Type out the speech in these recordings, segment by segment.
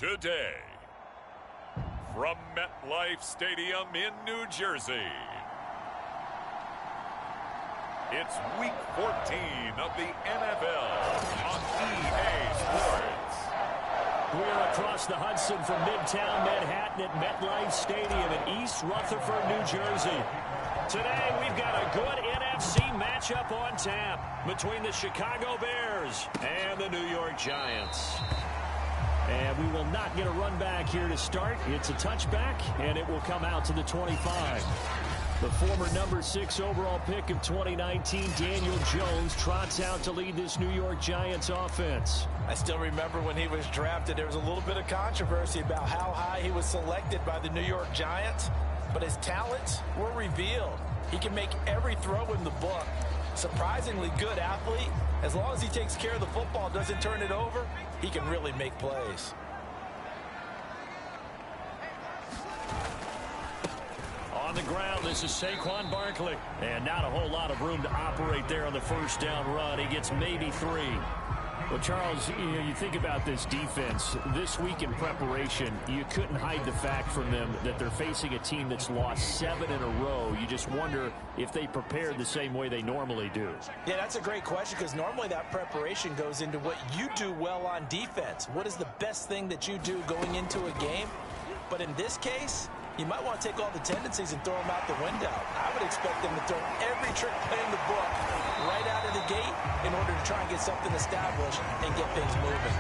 today. From MetLife Stadium in New Jersey, it's Week 14 of the NFL on EA Sports. We're across the Hudson from Midtown Manhattan at MetLife Stadium in East Rutherford, New Jersey. Today, we've got a good NFC matchup on tap between the Chicago Bears and the New York Giants. And we will not get a run back here to start. It's a touchback, and it will come out to the 25. The former number 6 overall pick of 2019, Daniel Jones, trots out to lead this New York Giants offense. I still remember when he was drafted, there was a little bit of controversy about how high he was selected by the New York Giants, but his talents were revealed. He can make every throw in the book. Surprisingly good athlete. As long as he takes care of the football, doesn't turn it over, he can really make plays. On the ground, this is Saquon Barkley. And not a whole lot of room to operate there on the first down run. He gets maybe 3. Well, Charles, you think about this defense. This week in preparation, you couldn't hide the fact from them that they're facing a team that's lost 7 in a row. You just wonder if they prepared the same way they normally do. Yeah, that's a great question, because normally that preparation goes into what you do well on defense. What is the best thing that you do going into a game? But in this case, you might want to take all the tendencies and throw them out the window. I would expect them to throw every trick play in the book right out of the gate in order to try and get something established and get things moving.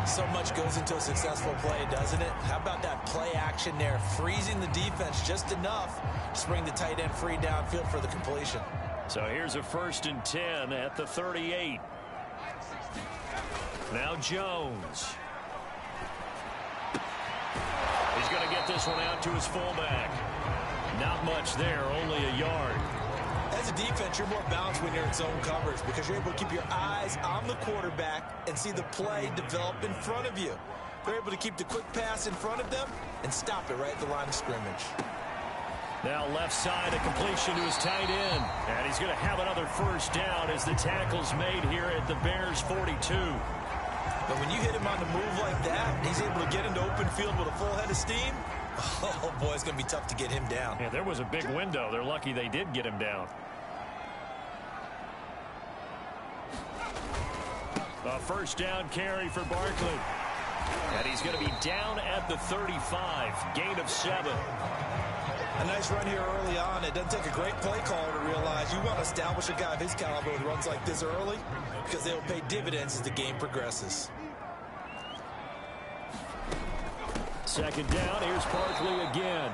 So much goes into a successful play, doesn't it? How about that play action there, freezing the defense just enough to bring the tight end free downfield for the completion. So here's a 1st and 10 at the 38. Now Jones. He's going to get this one out to his fullback. Not much there, only a yard. As a defense, you're more balanced when you're in zone coverage because you're able to keep your eyes on the quarterback and see the play develop in front of you. They're able to keep the quick pass in front of them and stop it right at the line of scrimmage. Now left side, a completion to his tight end. And he's going to have another first down as the tackle's made here at the Bears' 42. But when you hit him on the move like that, he's able to get into open field with a full head of steam. Oh, boy, it's going to be tough to get him down. Yeah, there was a big window. They're lucky they did get him down. A first down carry for Barkley. And he's going to be down at the 35. Gain of 7. A nice run here early on. It doesn't take a great play caller to realize you want to establish a guy of his caliber with runs like this early because they'll pay dividends as the game progresses. 2nd down, here's Barkley again.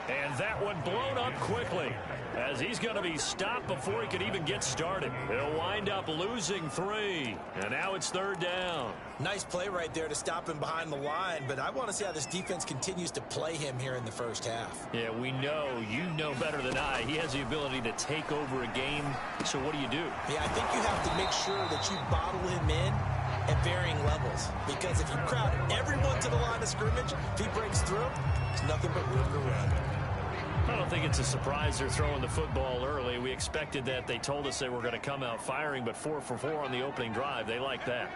And that one blown up quickly as he's going to be stopped before he could even get started. He'll wind up losing 3. And now it's 3rd down. Nice play right there to stop him behind the line, but I want to see how this defense continues to play him here in the first half. Yeah, we know, you know better than I, he has the ability to take over a game. So what do? Yeah, I think you have to make sure that you bottle him in at varying levels, because if you crowd everyone to the line of scrimmage, if he breaks through, there's nothing but room to run. I don't think it's a surprise they're throwing the football early. We expected that. They told us they were going to come out firing, but 4 for 4 on the opening drive. They like that.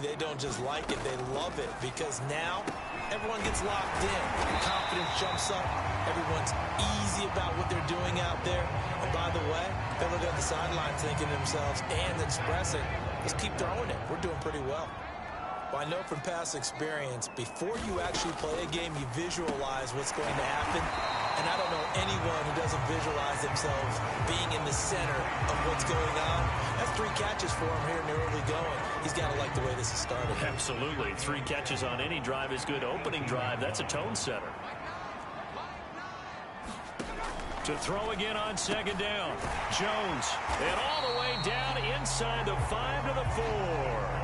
They don't just like it, they love it, because now everyone gets locked in. Confidence jumps up. Everyone's easy about what they're doing out there. And by the way, they look at the sidelines thinking to themselves and expressing, let's keep throwing it. We're doing pretty well. Well, I know from past experience, before you actually play a game, you visualize what's going to happen. And I don't know anyone who doesn't visualize themselves being in the center of what's going on. That's 3 catches for him here in the early going. He's got to like the way this is started. Absolutely. 3 catches on any drive is good. Opening drive, that's a tone setter. To throw again on 2nd down. Jones. And all the way down inside the 5 to the 4.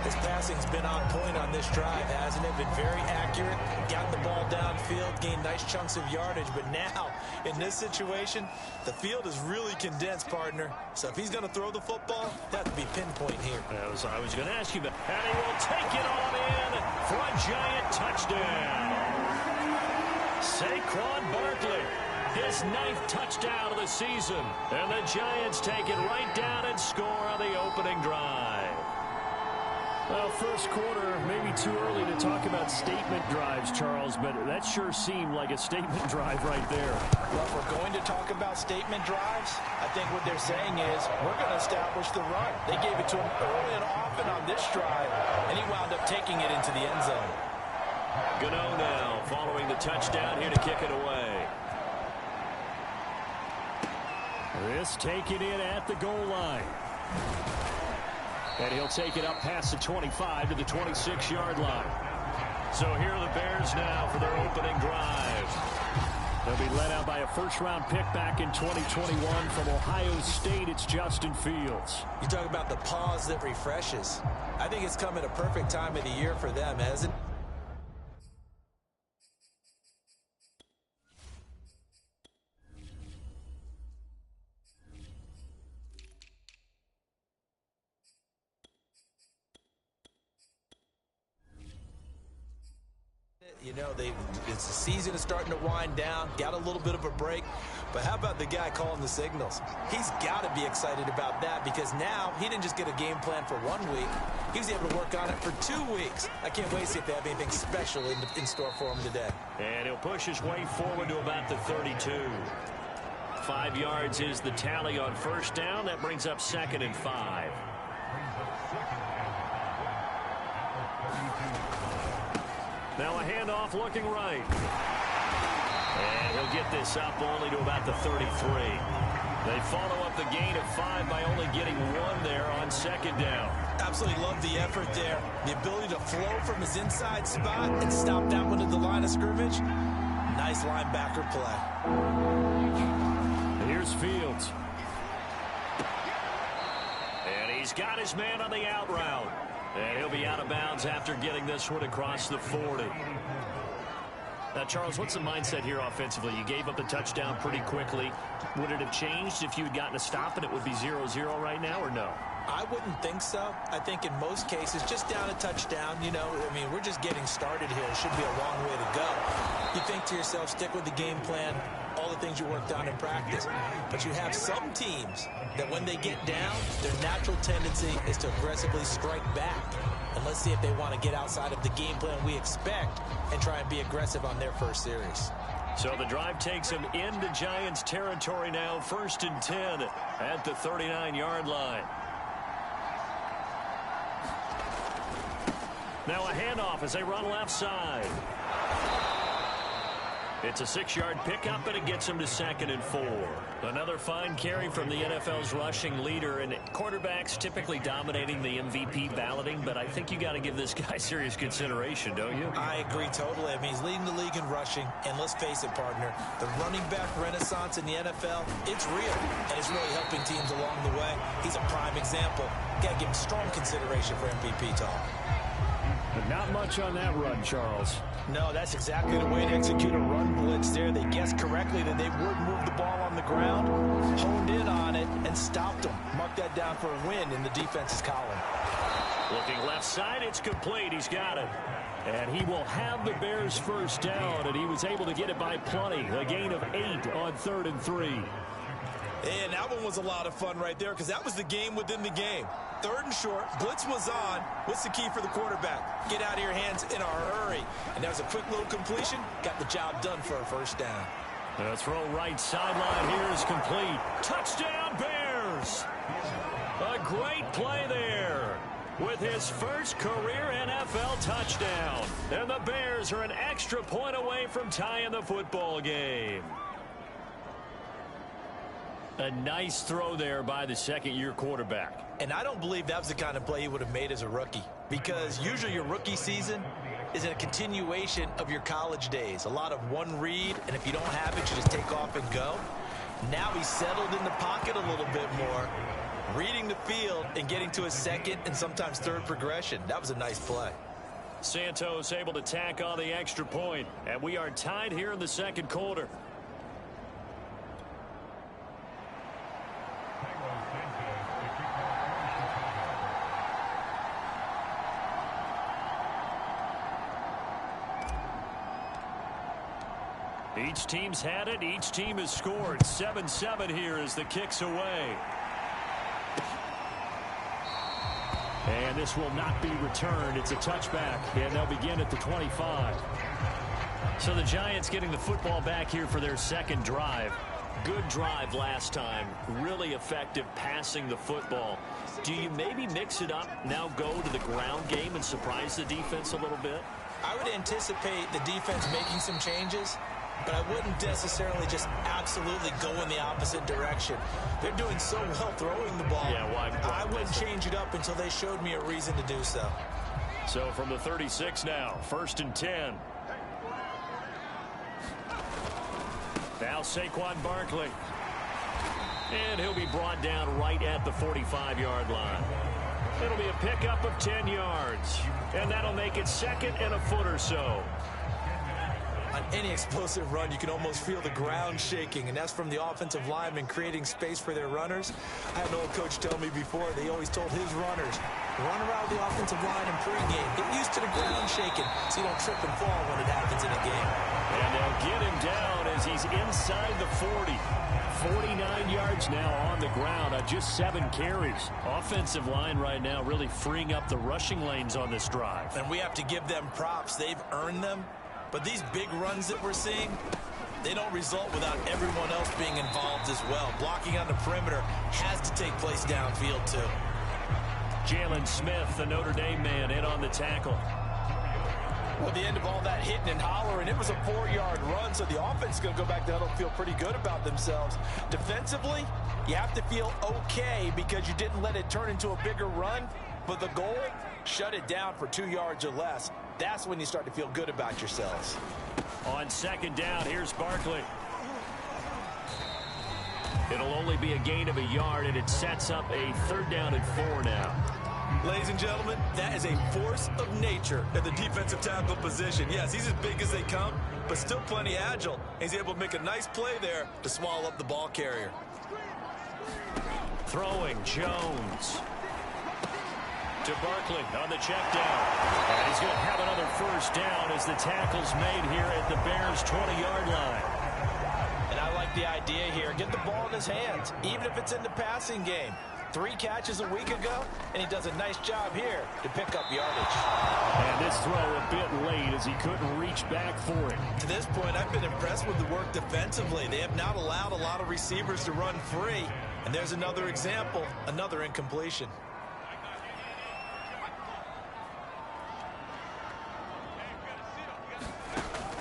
His passing's been on point on this drive, hasn't it? Been very accurate, got the ball downfield, gained nice chunks of yardage. But now, in this situation, the field is really condensed, partner. So if he's going to throw the football, that would be pinpoint here. I was going to ask you about. And he will take it on in for a Giant touchdown. Saquon Barkley, his 9th touchdown of the season. And the Giants take it right down and score on the opening drive. Well, first quarter, maybe too early to talk about statement drives, Charles, but that sure seemed like a statement drive right there. Well, if we're going to talk about statement drives, I think what they're saying is we're going to establish the run. They gave it to him early and often on this drive, and he wound up taking it into the end zone. Gano now following the touchdown here to kick it away. This taken in at the goal line. And he'll take it up past the 25 to the 26-yard line. So here are the Bears now for their opening drive. They'll be led out by a first-round pick back in 2021 from Ohio State. It's Justin Fields. You talk about the pause that refreshes. I think it's come at a perfect time of the year for them, hasn't it? You know, it's the season is starting to wind down, got a little bit of a break. But how about the guy calling the signals? He's got to be excited about that because now he didn't just get a game plan for 1 week. He was able to work on it for 2 weeks. I can't wait to see if they have anything special in store for him today. And he'll push his way forward to about the 32. 5 yards is the tally on first down. That brings up 2nd and 5. Now a handoff looking right. And he'll get this up only to about the 33. They follow up the gain of 5 by only getting 1 there on 2nd down. Absolutely love the effort there. The ability to flow from his inside spot and stop that one at the line of scrimmage. Nice linebacker play. Here's Fields. And he's got his man on the out route. And he'll be out of bounds after getting this one across the 40. Now, Charles, what's the mindset here offensively? You gave up the touchdown pretty quickly. Would it have changed if you had gotten a stop and it would be 0-0 right now, or no? I wouldn't think so. I think in most cases, just down a touchdown, you know, I mean, we're just getting started here. It should be a long way to go. You think to yourself, stick with the game plan, all the things you worked on in practice. But you have some teams that when they get down, their natural tendency is to aggressively strike back. And let's see if they want to get outside of the game plan we expect and try and be aggressive on their first series. So the drive takes them into Giants territory now, 1st and 10 at the 39-yard line. Now a handoff as they run left side. It's a 6-yard pickup, and it gets him to 2nd and 4. Another fine carry from the NFL's rushing leader, and quarterbacks typically dominating the MVP balloting, but I think you got to give this guy serious consideration, don't you? I agree totally. I mean, he's leading the league in rushing, and let's face it, partner, the running back renaissance in the NFL, it's real, and it's really helping teams along the way. He's a prime example. Got to give him strong consideration for MVP talk. But not much on that run, Charles. No, that's exactly the way to execute a run blitz there. They guessed correctly that they would move the ball on the ground, honed in on it, and stopped them. Mark that down for a win in the defense's column. Looking left side, it's complete. He's got it. And he will have the Bears first down, and he was able to get it by plenty. A gain of 8 on 3rd and 3. And that one was a lot of fun right there because that was the game within the game. 3rd and short, blitz was on. What's the key for the quarterback? Get out of your hands in a hurry. And that was a quick little completion. Got the job done for a first down. The throw right sideline here is complete. Touchdown, Bears! A great play there with his first career NFL touchdown. And the Bears are an extra point away from tying the football game. A nice throw there by the second-year quarterback. And I don't believe that was the kind of play he would have made as a rookie, because usually your rookie season is a continuation of your college days. A lot of one read, and if you don't have it, you just take off and go. Now he's settled in the pocket a little bit more, reading the field and getting to his second and sometimes third progression. That was a nice play. Santos able to tack on the extra point, and we are tied here in the second quarter. Each team's had it. Each team has scored. 7-7 here as the kick's away. And this will not be returned. It's a touchback, and they'll begin at the 25. So the Giants getting the football back here for their second drive. Good drive last time. Really effective passing the football. Do you maybe mix it up, now go to the ground game and surprise the defense a little bit? I would anticipate the defense making some changes, but I wouldn't necessarily just absolutely go in the opposite direction. They're doing so well throwing the ball. Yeah, why I wouldn't change it up until they showed me a reason to do so. So from the 36 now, 1st and 10. Now Saquon Barkley. And he'll be brought down right at the 45-yard line. It'll be a pickup of 10 yards. And that'll make it 2nd and a foot or so. On any explosive run, you can almost feel the ground shaking, and that's from the offensive linemen creating space for their runners. I had an old coach tell me before, they always told his runners, run around the offensive line in pregame. Get used to the ground shaking so you don't trip and fall when it happens in a game. And they'll get him down as he's inside the 40. 49 yards now on the ground on just 7 carries. Offensive line right now really freeing up the rushing lanes on this drive. And we have to give them props. They've earned them. But these big runs that we're seeing, they don't result without everyone else being involved as well. Blocking on the perimeter has to take place downfield too. Jalen Smith, the Notre Dame man, in on the tackle. Well, the end of all that hitting and hollering, it was a 4-yard run, so the offense is going to go back to huddle and feel pretty good about themselves. Defensively, you have to feel okay because you didn't let it turn into a bigger run, but the goal, shut it down for 2 yards or less. That's when you start to feel good about yourselves. On 2nd down, here's Barkley. It'll only be a gain of a yard, and it sets up a 3rd down and 4 now. Ladies and gentlemen, that is a force of nature at the defensive tackle position. Yes, he's as big as they come, but still plenty agile. He's able to make a nice play there to swallow up the ball carrier. Throwing, Jones. To Barkley on the check down. And he's going to have another 1st down as the tackle's made here at the Bears' 20-yard line. And I like the idea here. Get the ball in his hands, even if it's in the passing game. 3 catches a week ago, and he does a nice job here to pick up yardage. And this throw a bit late as he couldn't reach back for it. To this point, I've been impressed with the work defensively. They have not allowed a lot of receivers to run free. And there's another example, another incompletion.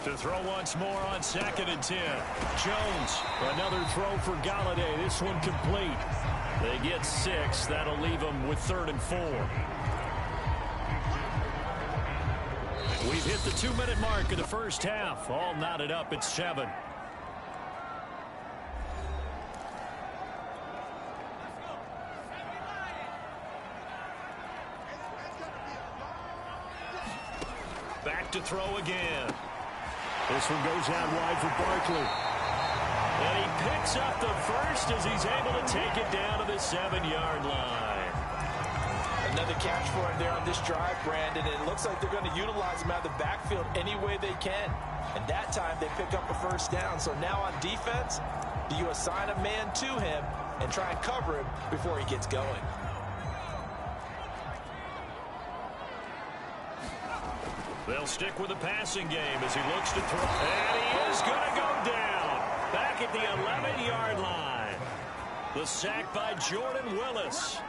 To throw once more on 2nd and 10. Jones, another throw for Galladay. This one complete. They get 6. That'll leave them with 3rd and 4. We've hit the 2-minute mark of the first half. All knotted up at 7. Back to throw again. This one goes out wide for Barkley. And he picks up the 1st as he's able to take it down to the 7-yard line. Another catch for him there on this drive, Brandon. And it looks like they're going to utilize him out of the backfield any way they can. And that time they pick up a 1st down. So now on defense, do you assign a man to him and try and cover him before he gets going? They'll stick with the passing game as he looks to throw. And he is going to go down. Back at the 11-yard line. The sack by Jordan Willis.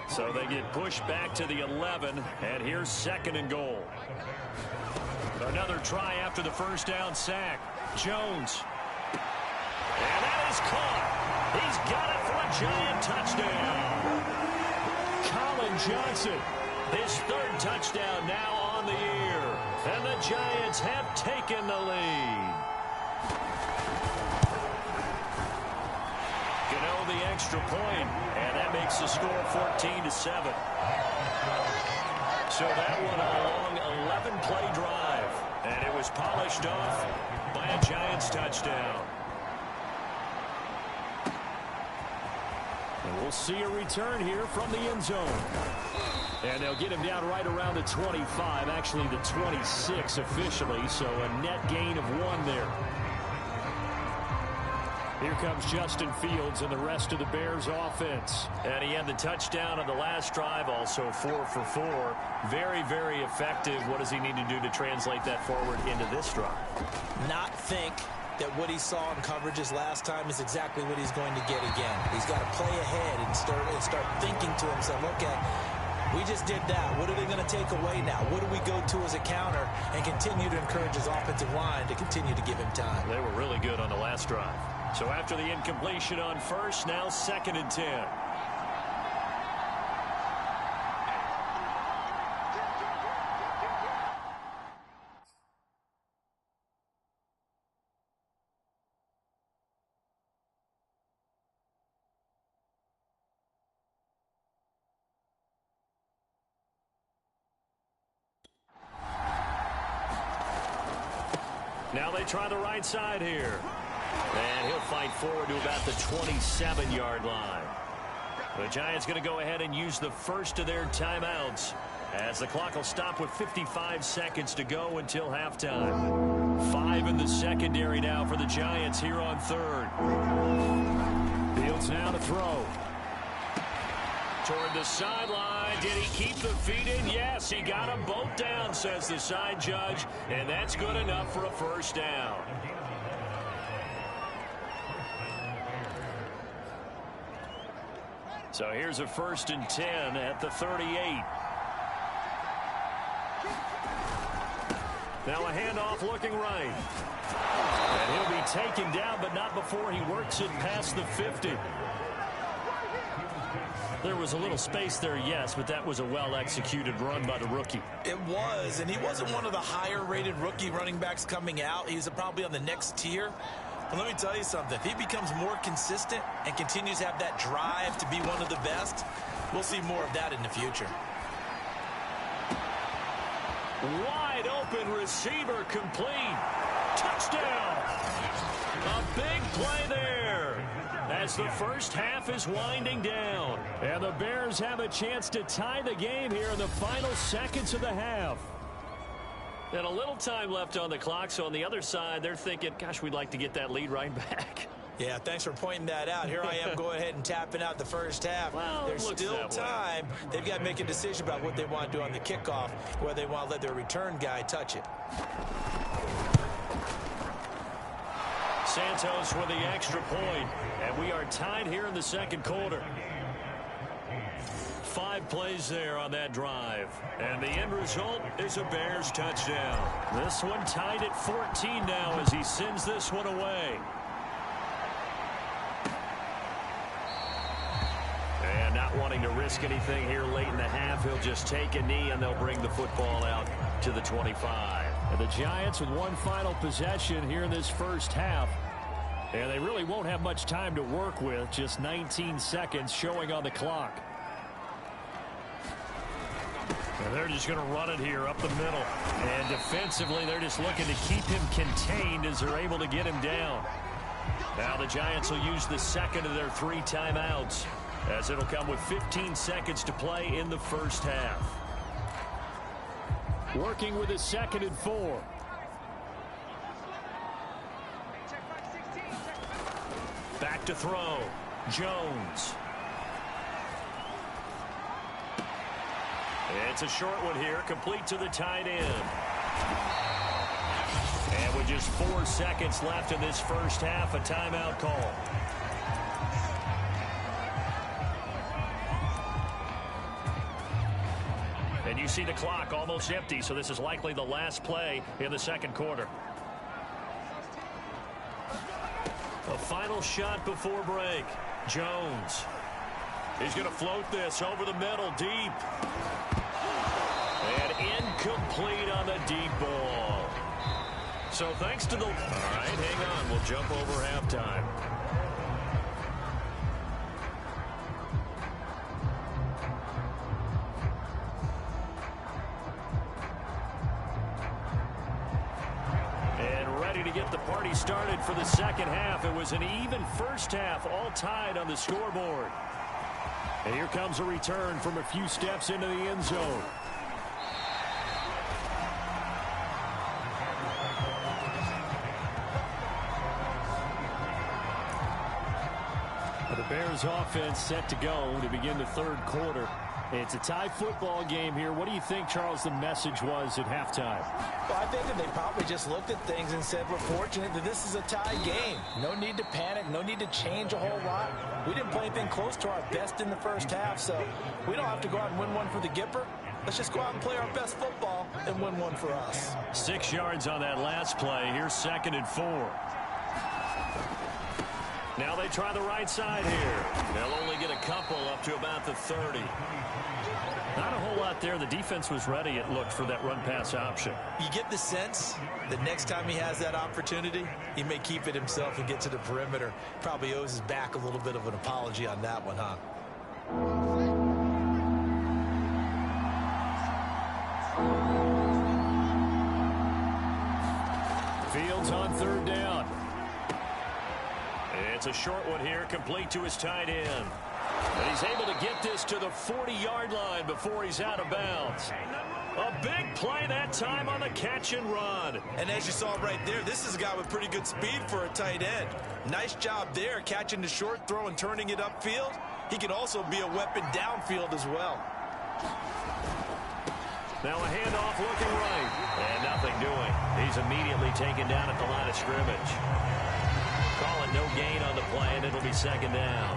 So they get pushed back to the 11. And here's 2nd and goal. Another try after the 1st down sack. Jones. And that is caught. He's got it for a Giant touchdown. Colin Johnson. His 3rd touchdown now on the year. And the Giants have taken the lead. Gano the extra point, and that makes the score 14-7. So that one a long 11-play drive, and it was polished off by a Giants touchdown. And we'll see a return here from the end zone. And they'll get him down right around the 25, actually the 26 officially, so a net gain of 1 there. Here comes Justin Fields and the rest of the Bears offense. And he had the touchdown on the last drive, also 4 for 4. Very, very effective. What does he need to do to translate that forward into this drive? Not think that what he saw in coverages last time is exactly what he's going to get again. He's got to play ahead and start thinking to himself, okay, we just did that. What are they going to take away now? What do we go to as a counter? And continue to encourage his offensive line to continue to give him time. They were really good on the last drive. So after the incompletion on first, now 2nd and 10. Now they try the right side here. And he'll fight forward to about the 27-yard line. The Giants going to go ahead and use the first of their timeouts as the clock will stop with 55 seconds to go until halftime. 5 in the secondary now for the Giants here on 3rd. Fields now to throw. Toward the sideline. Did he keep the feet in? Yes, he got them both down, says the side judge. And that's good enough for a first down. So here's a 1st and 10 at the 38. Now a handoff looking right. And he'll be taken down, but not before he works it past the 50. There was a little space there, yes, but that was a well-executed run by the rookie. It was, and he wasn't one of the higher-rated rookie running backs coming out. He's probably on the next tier. But let me tell you something. If he becomes more consistent and continues to have that drive to be one of the best, we'll see more of that in the future. Wide open receiver complete. Touchdown. A big play there as the first half is winding down. And the Bears have a chance to tie the game here in the final seconds of the half. And a little time left on the clock, so on the other side, they're thinking, gosh, we'd like to get that lead right back. Yeah, thanks for pointing that out. Here I am going ahead and tapping out the first half. Well, there's still time. They've got to make a decision about what they want to do on the kickoff, whether they want to let their return guy touch it. Santos with the extra point, and we are tied here in the second quarter. 5 plays there on that drive. And the end result is a Bears touchdown. This one tied at 14 now as he sends this one away. And not wanting to risk anything here late in the half, he'll just take a knee and they'll bring the football out to the 25. And the Giants with one final possession here in this first half. And they really won't have much time to work with. Just 19 seconds showing on the clock. And they're just going to run it here up the middle. And defensively, they're just looking to keep him contained as they're able to get him down. Now the Giants will use the second of their 3 timeouts, as it'll come with 15 seconds to play in the first half. Working with a 2nd and 4. Back to throw. Jones. It's a short one here, complete to the tight end. And with just 4 seconds left in this first half, a timeout call. And you see the clock almost empty, so this is likely the last play in the second quarter. A final shot before break. Jones. He's going to float this over the middle, deep. And incomplete on the deep ball. So thanks to the... All right, hang on. We'll jump over halftime. And ready to get the party started for the second half. It was an even first half, all tied on the scoreboard. And here comes a return from a few steps into the end zone. Bears offense set to go to begin the third quarter. It's a tie football game here. What do you think, Charles, the message was at halftime? Well, I think that they probably just looked at things and said, we're fortunate that this is a tie game. No need to panic. No need to change a whole lot. We didn't play anything close to our best in the first half, so we don't have to go out and win one for the Gipper. Let's just go out and play our best football and win one for us. 6 yards on that last play. Here's 2nd and 4. Now they try the right side here. They'll only get a couple up to about the 30. Not a whole lot there. The defense was ready, it looked, for that run-pass option. You get the sense that next time he has that opportunity, he may keep it himself and get to the perimeter. Probably owes his back a little bit of an apology on that one, huh? Fields on 3rd down. It's a short one here, complete to his tight end. And he's able to get this to the 40-yard line before he's out of bounds. A big play that time on the catch and run. And as you saw right there, this is a guy with pretty good speed for a tight end. Nice job there, catching the short throw and turning it upfield. He can also be a weapon downfield as well. Now a handoff looking right. And nothing doing. He's immediately taken down at the line of scrimmage. Calling no gain on the play, and it'll be 2nd down.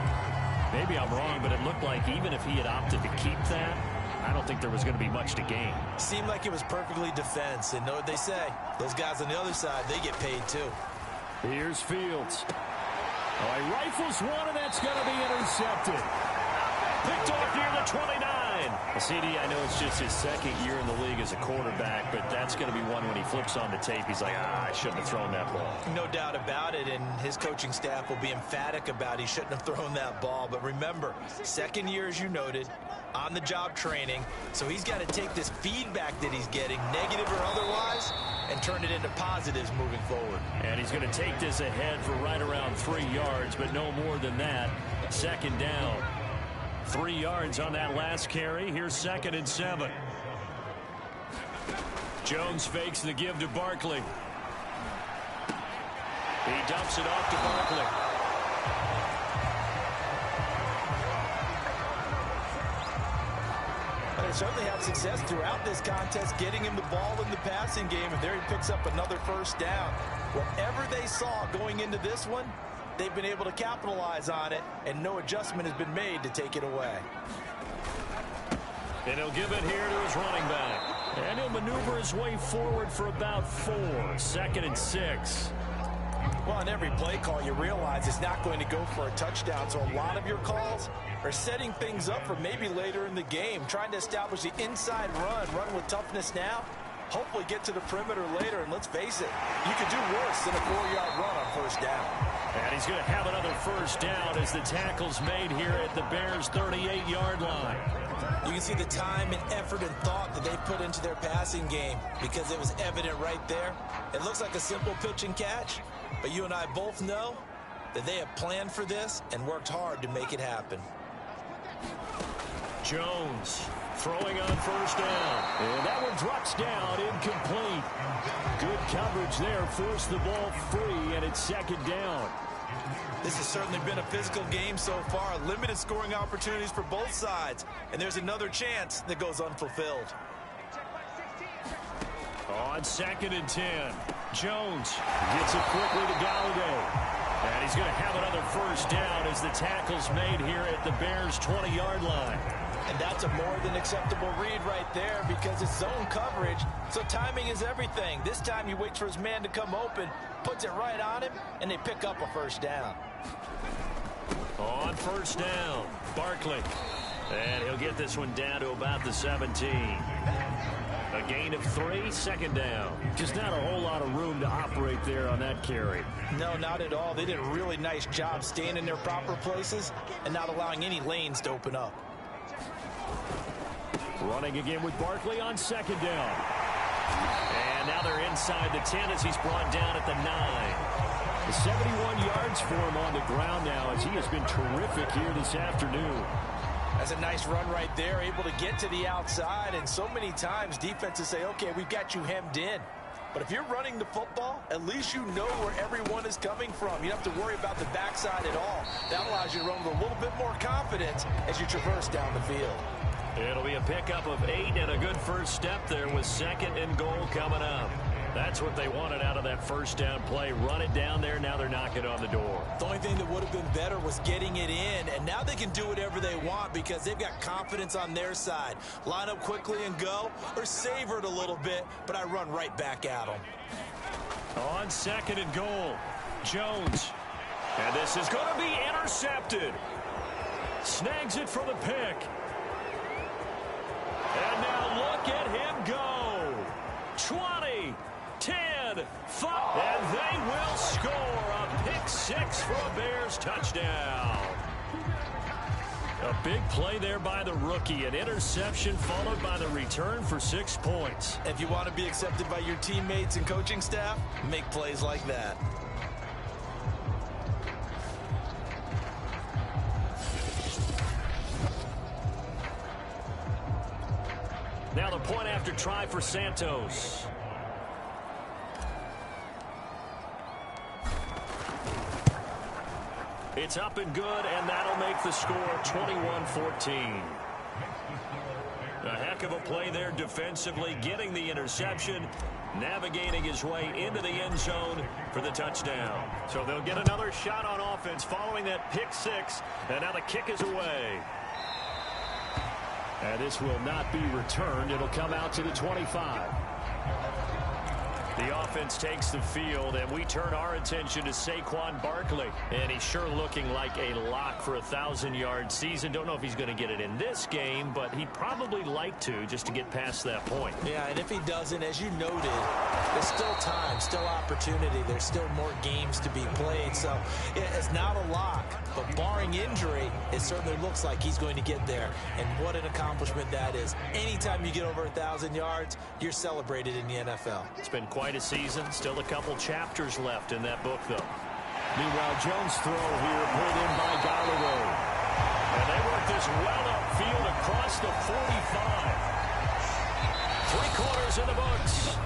Maybe I'm wrong, but it looked like even if he had opted to keep that, I don't think there was going to be much to gain. Seemed like it was perfectly defense, and know what they say. Those guys on the other side, they get paid too. Here's Fields. Oh, he rifles one, and that's going to be intercepted. Picked off near the 29. CD, I know it's just his 2nd year in the league as a quarterback, but that's going to be one when he flips on the tape. He's like, I shouldn't have thrown that ball. No doubt about it, and his coaching staff will be emphatic about he shouldn't have thrown that ball. But remember, 2nd year, as you noted, on-the-job training, so he's got to take this feedback that he's getting, negative or otherwise, and turn it into positives moving forward. And he's going to take this ahead for right around 3 yards, but no more than that. 2nd down. 3 yards on that last carry. Here's 2nd and 7. Jones fakes the give to Barkley. He dumps it off to Barkley. They certainly had success throughout this contest getting him the ball in the passing game, and there he picks up another 1st down. Whatever they saw going into this one, they've been able to capitalize on it, and no adjustment has been made to take it away. And he'll give it here to his running back. And he'll maneuver his way forward for about 4. 2nd and 6. Well, on every play call, you realize it's not going to go for a touchdown, so a lot of your calls are setting things up for maybe later in the game, trying to establish the inside run with toughness now, hopefully get to the perimeter later, and let's face it, you could do worse than a 4-yard run on 1st down. And he's going to have another 1st down as the tackle's made here at the Bears' 38-yard line. You can see the time and effort and thought that they put into their passing game because it was evident right there. It looks like a simple pitch and catch, but you and I both know that they have planned for this and worked hard to make it happen. Jones throwing on 1st down. And that one drops down, incomplete. Good coverage there, forced the ball free, and it's 2nd down. This has certainly been a physical game so far. Limited scoring opportunities for both sides. And there's another chance that goes unfulfilled. On 2nd and 10. Jones gets it quickly to Galladay. And he's going to have another 1st down as the tackle's made here at the Bears' 20-yard line. And that's a more than acceptable read right there because it's zone coverage, so timing is everything. This time he waits for his man to come open, puts it right on him, and they pick up a 1st down. On 1st down, Barkley. And he'll get this one down to about the 17. A gain of 3, 2nd down. Just not a whole lot of room to operate there on that carry. No, not at all. They did a really nice job staying in their proper places and not allowing any lanes to open up. Running again with Barkley on 2nd down. And now they're inside the 10 as he's brought down at the 9. 71 yards for him on the ground now as he has been terrific here this afternoon. That's a nice run right there, able to get to the outside, and so many times defenses say, okay, we've got you hemmed in. But if you're running the football, at least you know where everyone is coming from. You don't have to worry about the backside at all. That allows you to run with a little bit more confidence as you traverse down the field. It'll be a pickup of 8 and a good first step there with 2nd and goal coming up. That's what they wanted out of that first down play. Run it down there. Now they're knocking on the door. The only thing that would have been better was getting it in, and now they can do whatever they want because they've got confidence on their side. Line up quickly and go, or savor it a little bit, but I run right back at them. On 2nd and goal, Jones. And this is going to be intercepted. Snags it for the pick. And now look at him go. 20, 10, 5, and they will score a pick 6 for a Bears touchdown. A big play there by the rookie. An interception followed by the return for 6 points. If you want to be accepted by your teammates and coaching staff, make plays like that. Now the point after try for Santos. It's up and good, and that'll make the score 21-14. A heck of a play there defensively, getting the interception, navigating his way into the end zone for the touchdown. So they'll get another shot on offense following that pick 6, and now the kick is away. And this will not be returned. It'll come out to the 25. The offense takes the field, and we turn our attention to Saquon Barkley. And he's sure looking like a lock for a 1,000-yard season. Don't know if he's going to get it in this game, but he'd probably like to just to get past that point. Yeah, and if he doesn't, as you noted, there's still time, still opportunity. There's still more games to be played. So yeah, it's not a lock, but barring injury, it certainly looks like he's going to get there. And what an accomplishment that is. Anytime you get over 1,000 yards, you're celebrated in the NFL. It's been quite a season. Still a couple chapters left in that book, though. Meanwhile, Jones' throw here pulled in by Galloway. And they work this well upfield across the 45. 3 quarters in the books.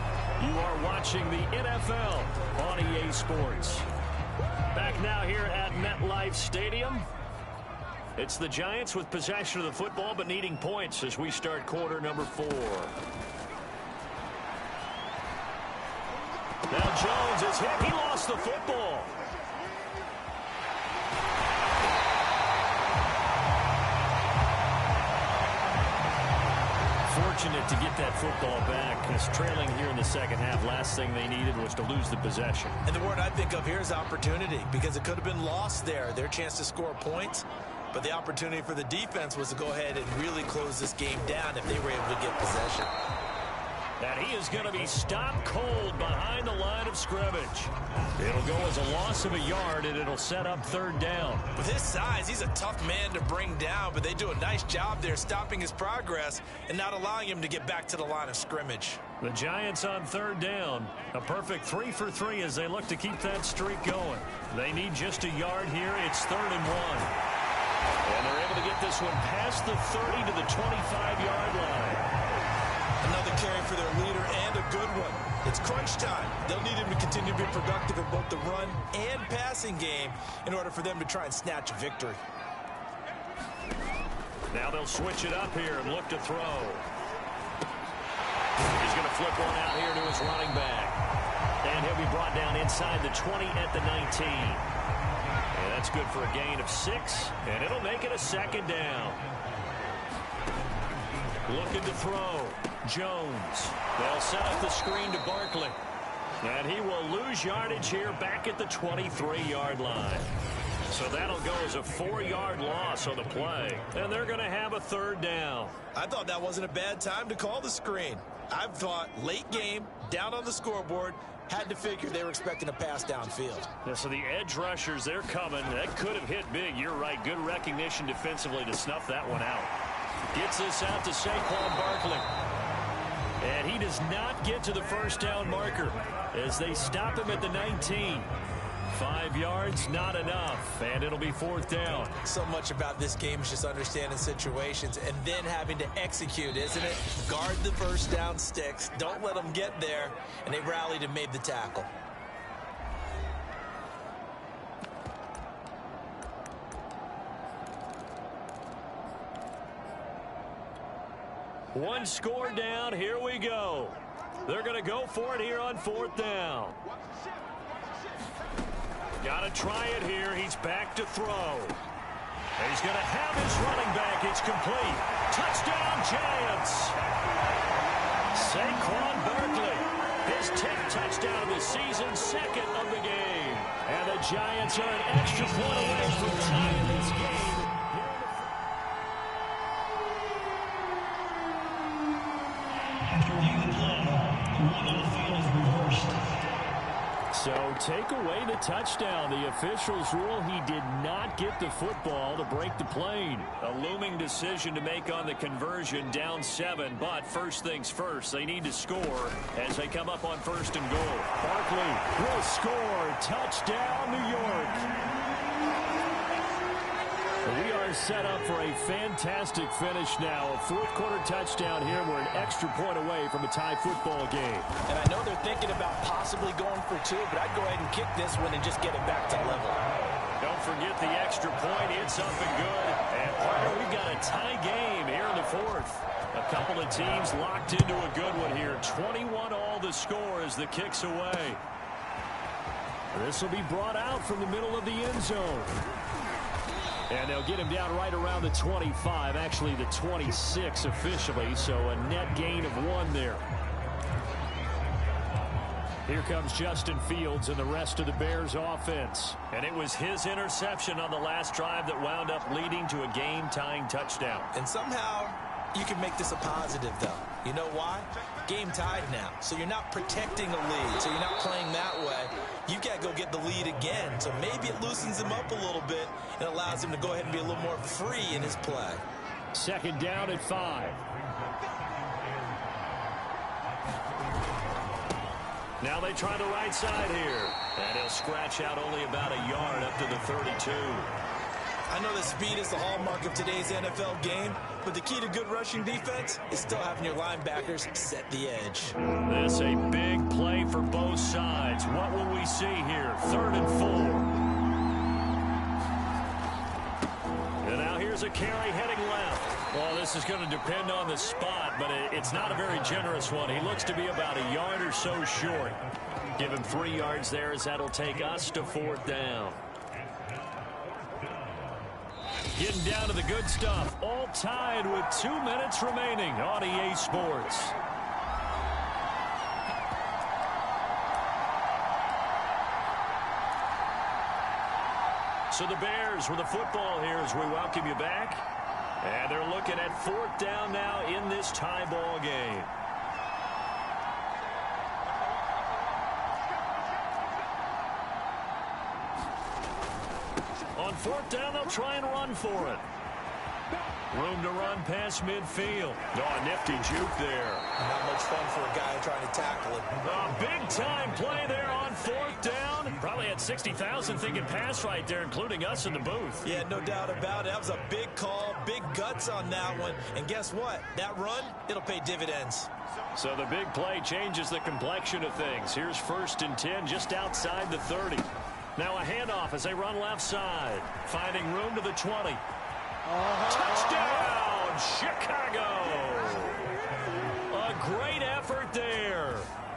You are watching the NFL on EA Sports. Back now here at MetLife Stadium. It's the Giants with possession of the football but needing points as we start quarter number 4. Now Jones is hit. He lost the football. Fortunate to get that football back, because trailing here in the second half, last thing they needed was to lose the possession. And the word I think of here is opportunity, because it could have been lost there. Their chance to score points, but the opportunity for the defense was to go ahead and really close this game down if they were able to get possession. And he is going to be stopped cold behind the line of scrimmage. It'll go as a loss of a yard, and it'll set up 3rd down. With his size, he's a tough man to bring down, but they do a nice job there stopping his progress and not allowing him to get back to the line of scrimmage. The Giants on 3rd down. A perfect 3 for 3 as they look to keep that streak going. They need just a yard here. It's 3rd and 1. And they're able to get this one past the 30 to the 25-yard line. Another carry for their leader and a good one. It's crunch time. They'll need him to continue to be productive in both the run and passing game in order for them to try and snatch a victory. Now they'll switch it up here and look to throw. He's going to flip one out here to his running back. And he'll be brought down inside the 20 at the 19. And that's good for a gain of 6, and it'll make it a 2nd down. Looking to throw. Jones. They'll set up the screen to Barkley. And he will lose yardage here back at the 23-yard line. So that'll go as a 4-yard loss on the play. And they're going to have a 3rd down. I thought that wasn't a bad time to call the screen. I thought late game, down on the scoreboard, had to figure they were expecting a pass downfield. Yeah, so the edge rushers, they're coming. That could have hit big. You're right. Good recognition defensively to snuff that one out. Gets this out to Saquon Barkley. And he does not get to the 1st down marker as they stop him at the 19. 5 yards, not enough, and it'll be 4th down. So much about this game is just understanding situations and then having to execute, isn't it? Guard the first down sticks. Don't let them get there, and they rallied and made the tackle. One score down. Here we go. They're going to go for it here on 4th down. Got to try it here. He's back to throw. He's going to have his running back. It's complete. Touchdown, Giants. Saquon Barkley, his 10th touchdown of the season, 2nd of the game. And the Giants are an extra point away from tying this game. So take away the touchdown. The officials rule he did not get the football to break the plane. A looming decision to make on the conversion, down 7. But first things first, they need to score as they come up on 1st and goal. Barkley will score. Touchdown, New York. We are set up for a fantastic finish now. A 4th quarter touchdown here. We're an extra point away from a tie football game. And I know they're thinking about possibly going for 2, but I'd go ahead and kick this one and just get it back to level. Don't forget the extra point. It's up and good. And partner, we've got a tie game here in the 4th. A couple of teams locked into a good one here. 21 all the score as the kick's away. This will be brought out from the middle of the end zone. And they'll get him down right around the 25, actually the 26 officially, so a net gain of 1 there. Here comes Justin Fields and the rest of the Bears offense. And it was his interception on the last drive that wound up leading to a game-tying touchdown. And somehow you can make this a positive, though. You know why? Game tied now, so you're not protecting a lead, so you're not playing that way. You got to go get the lead again, so maybe it loosens him up a little bit and allows him to go ahead and be a little more free in his play. 2nd down at 5. Now they try the right side here, and he'll scratch out only about a yard up to the 32. I know that speed is the hallmark of today's NFL game, but the key to good rushing defense is still having your linebackers set the edge. This a big play for both sides. What will we see here? 3rd and 4. And now here's a carry heading left. Well, this is going to depend on the spot, but it's not a very generous one. He looks to be about a yard or so short. Give him 3 yards there as that'll take us to 4th down. Getting down to the good stuff. All tied with 2 minutes remaining on EA Sports. So the Bears with the football here as we welcome you back. And they're looking at 4th down now in this tie ball game. On 4th down, they'll try and run for it. Room to run past midfield. Oh, nifty juke there. Not much fun for a guy trying to tackle it. A big-time play there on 4th down. Probably had 60,000 thinking pass right there, including us in the booth. Yeah, no doubt about it. That was a big call, big guts on that one. And guess what? That run, it'll pay dividends. So the big play changes the complexion of things. Here's 1st and 10 just outside the 30. Now a handoff as they run left side. Finding room to the 20. Touchdown, Chicago! A great effort there.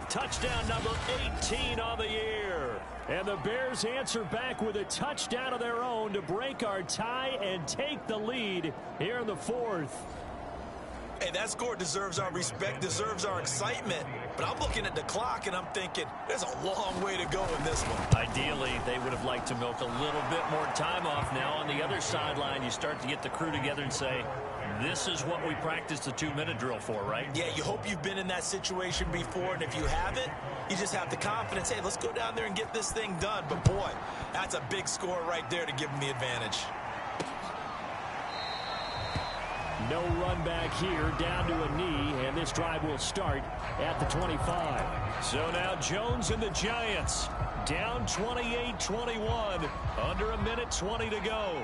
Touchdown number 18 on the year. And the Bears answer back with a touchdown of their own to break our tie and take the lead here in the 4th. Hey, that score deserves our respect, deserves our excitement. But I'm looking at the clock, and I'm thinking, there's a long way to go in this one. Ideally, they would have liked to milk a little bit more time off. Now, on the other sideline, you start to get the crew together and say, this is what we practiced the 2-minute drill for, right? Yeah, you hope you've been in that situation before, and if you haven't, you just have the confidence, hey, let's go down there and get this thing done. But, boy, that's a big score right there to give them the advantage. No run back here, down to a knee, and this drive will start at the 25. So now Jones and the Giants down 28-21. Under a minute 20 to go.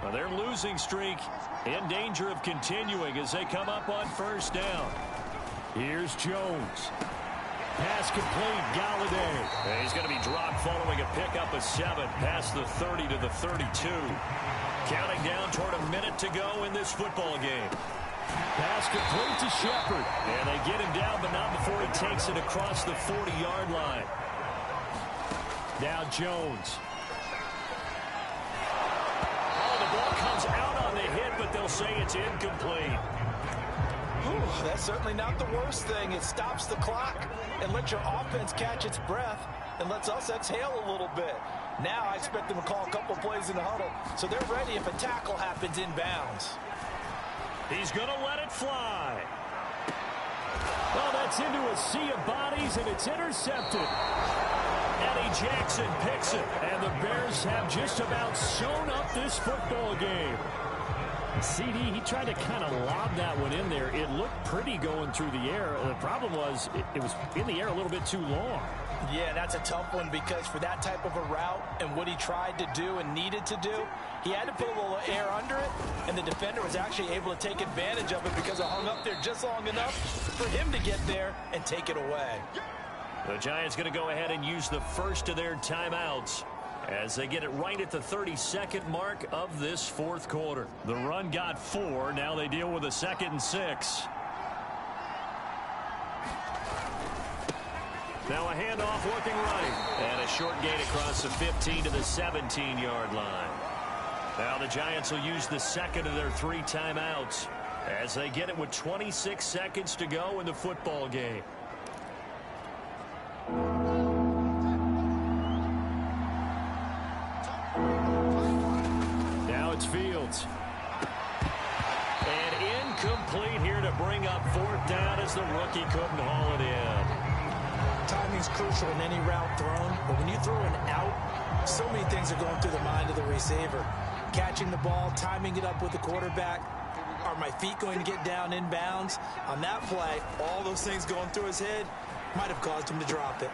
Well, their losing streak in danger of continuing as they come up on first down. Here's Jones. Pass complete, Galladay. And he's going to be dropped following a pickup of 7 past the 30 to the 32. Counting down toward a minute to go in this football game. Pass complete to Shepard. And they get him down, but not before he takes it across the 40-yard line. Now Jones. Oh, the ball comes out on the hit, but they'll say it's incomplete. Whew, that's certainly not the worst thing. It stops the clock and lets your offense catch its breath and lets us exhale a little bit. Now I expect them to call a couple plays in the huddle, so they're ready if a tackle happens inbounds. He's going to let it fly. Well, that's into a sea of bodies, and it's intercepted. Eddie Jackson picks it, and the Bears have just about sewn up this football game. CD, he tried to kind of lob that one in there. It looked pretty going through the air. The problem was it was in the air a little bit too long. Yeah, that's a tough one because for that type of a route and what he tried to do and needed to do, he had to put a little air under it, and the defender was actually able to take advantage of it because it hung up there just long enough for him to get there and take it away. The Giants going to go ahead and use the first of their timeouts as they get it right at the 32nd mark of this fourth quarter. The run got 4. Now they deal with a 2nd and 6. Now a handoff looking right. And a short gain across the 15 to the 17-yard line. Now the Giants will use the second of their 3 timeouts as they get it with 26 seconds to go in the football game. Now it's Fields. And incomplete here to bring up 4th down as the rookie couldn't haul it in. Timing's crucial in any route thrown, but when you throw an out, so many things are going through the mind of the receiver. Catching the ball, timing it up with the quarterback. Are my feet going to get down inbounds? On that play, all those things going through his head might have caused him to drop it.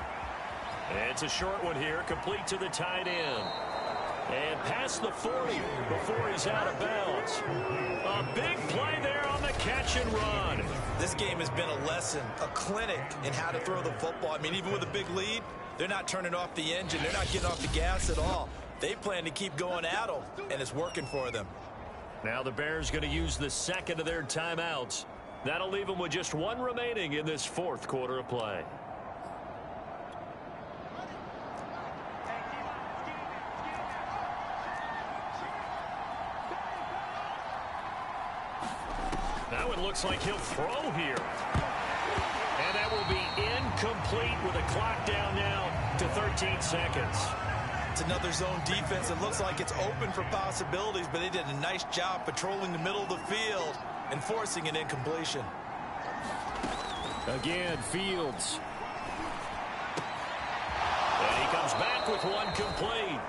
It's a short one here, complete to the tight end. And past the 40 before he's out of bounds. A big play there on the catch and run. This game has been a lesson, a clinic in how to throw the football. I mean, even with a big lead, they're not turning off the engine. They're not getting off the gas at all. They plan to keep going at them, and it's working for them. Now the Bears going to use the second of their timeouts. That'll leave them with just 1 remaining in this fourth quarter of play. Now it looks like he'll throw here. And that will be incomplete with a clock down now to 13 seconds. It's another zone defense. It looks like it's open for possibilities, but they did a nice job patrolling the middle of the field and forcing an incompletion. Again, Fields. And he comes back with one complete.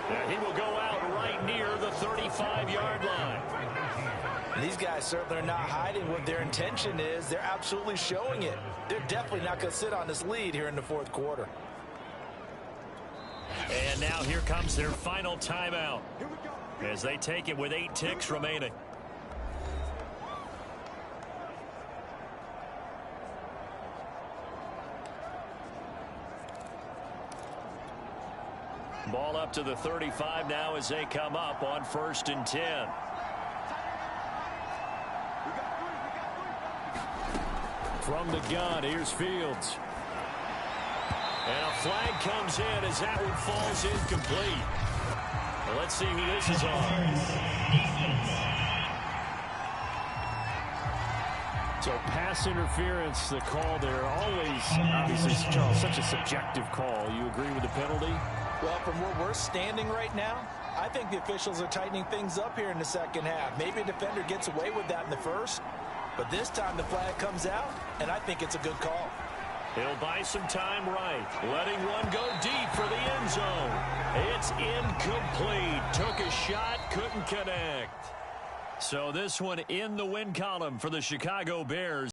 And he will go out right near the 35-yard line. These guys certainly are not hiding what their intention is. They're absolutely showing it. They're definitely not going to sit on this lead here in the fourth quarter. And now here comes their final timeout as they take it with 8 ticks remaining. Ball up to the 35 now as they come up on 1st and 10. From the gun, here's Fields. And a flag comes in as that one falls incomplete. Well, let's see who this is on. So pass interference, the call there. Always, obviously, Charles, such a subjective call. You agree with the penalty? Well, from where we're standing right now, I think the officials are tightening things up here in the second half. Maybe a defender gets away with that in the first, but this time the flag comes out, and I think it's a good call. He'll buy some time right. Letting one go deep for the end zone. It's incomplete. Took a shot, couldn't connect. So this one in the win column for the Chicago Bears.